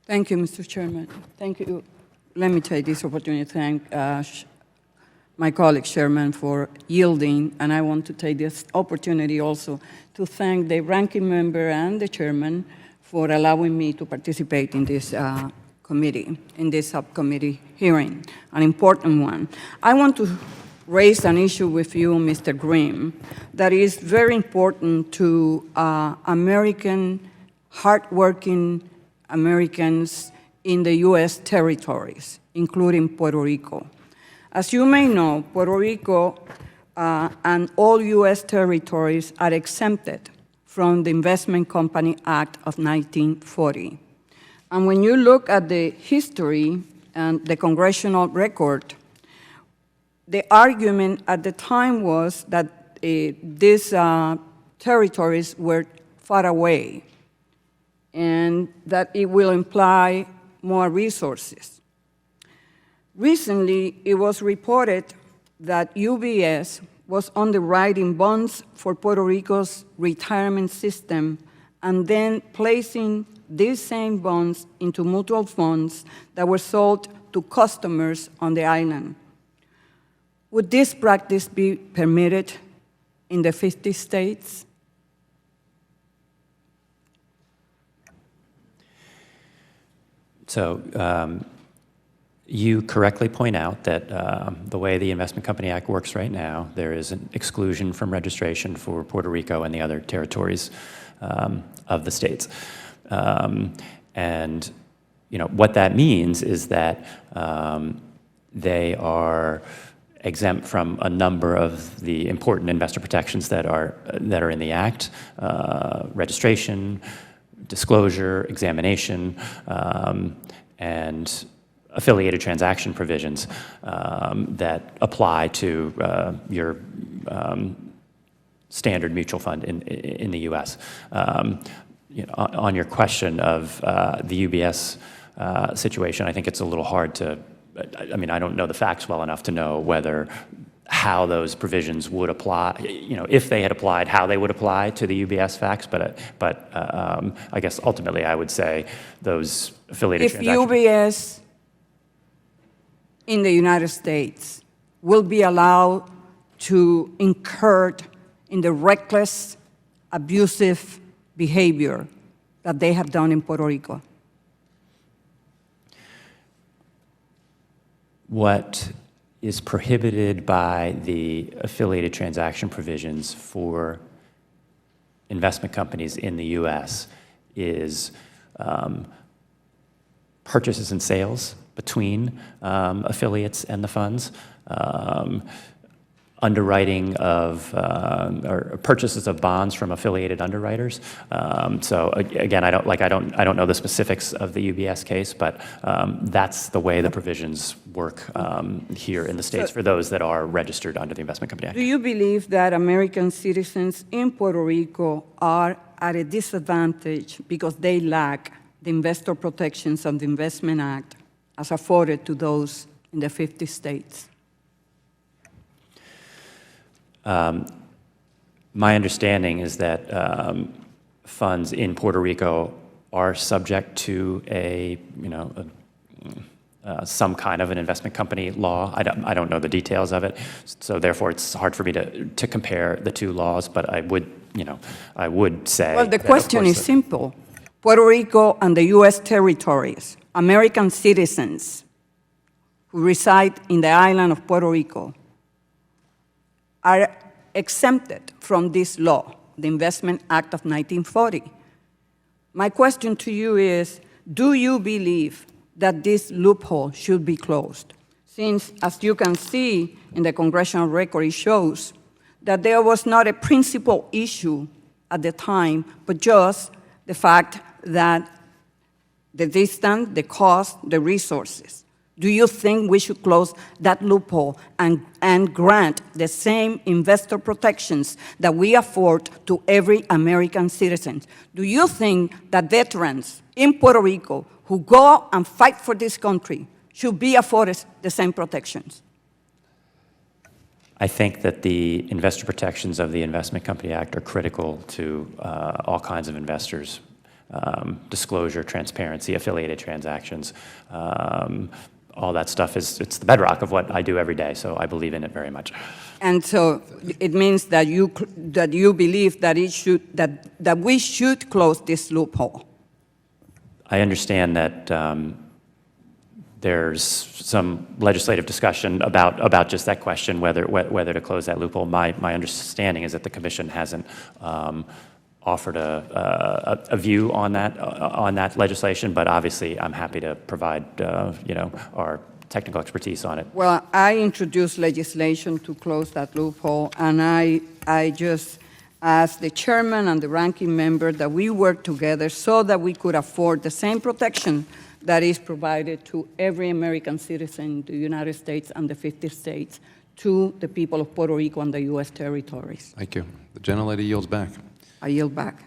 Thank you, Mr. Chairman. Thank you. Let me take this opportunity to thank my colleague Chairman for yielding, and I want to take this opportunity also to thank the ranking member and the Chairman for allowing me to participate in this committee, in this subcommittee hearing, an important one. I want to raise an issue with you, Mr. Grimm, that is very important to hardworking Americans in the U.S. territories, including Puerto Rico. As you may know, Puerto Rico and all U.S. territories are exempted from the Investment Company Act of 1940. And when you look at the history and the congressional record, the argument at the time was that these territories were far away and that it will imply more resources. Recently, it was reported that UBS was underwriting bonds for Puerto Rico's retirement system and then placing these same bonds into mutual funds that were sold to customers on the island. Would this practice be permitted in the 50 states? So you correctly point out that the way the Investment Company Act works right now, there is an exclusion from registration for Puerto Rico and the other territories of the states. And what that means is that they are exempt from a number of the important investor protections that are in the Act: registration, disclosure, examination, and affiliated transaction provisions that apply to your standard mutual fund in the U.S. On your question of the UBS situation, I think it's a little hard to, I don't know the facts well enough to know how those provisions would apply, if they had applied, how they would apply to the UBS facts, but I guess ultimately I would say those affiliated transactions. If UBS in the United States will be allowed to incur in the reckless, abusive behavior that they have done in Puerto Rico? What is prohibited by the affiliated transaction provisions for investment companies in the U.S. is purchases and sales between affiliates and the funds, underwriting of or purchases of bonds from affiliated underwriters. So again, I don't know the specifics of the UBS case, but that's the way the provisions work here in the States for those that are registered under the Investment Company Act. Do you believe that American citizens in Puerto Rico are at a disadvantage because they lack the investor protections of the Investment Act as afforded to those in the 50 states? My understanding is that funds in Puerto Rico are subject to some kind of an investment company law. I don't know the details of it, so therefore it's hard for me to compare the two laws. But I would say. Well, the question is simple: Puerto Rico and the U.S. territories, American citizens who reside in the island of Puerto Rico, are exempted from this law, the Investment Act of 1940. My question to you is, do you believe that this loophole should be closed? Since, as you can see in the congressional record, it shows that there was not a principal issue at the time, but just the fact that the distance, the cost, the resources. Do you think we should close that loophole and grant the same investor protections that we afford to every American citizen? Do you think that veterans in Puerto Rico who go and fight for this country should be afforded the same protections? I think that the investor protections of the Investment Company Act are critical to all kinds of investors disclosure, transparency, affiliated transactions. All that stuff it's the bedrock of what I do every day, so I believe in it very much. And so it means that you believe that that we should close this loophole. I understand that there's some legislative discussion about just that question, whether to close that loophole. My understanding is that the Commission hasn't offered a view on that legislation, but obviously I'm happy to provide our technical expertise on it. Well, I introduced legislation to close that loophole, and I just asked the chairman and the ranking member that we work together so that we could afford the same protection that is provided to every American citizen in the United States and the 50 states to the people of Puerto Rico and the U.S. territories. Thank you. The gentlelady yields back. I yield back.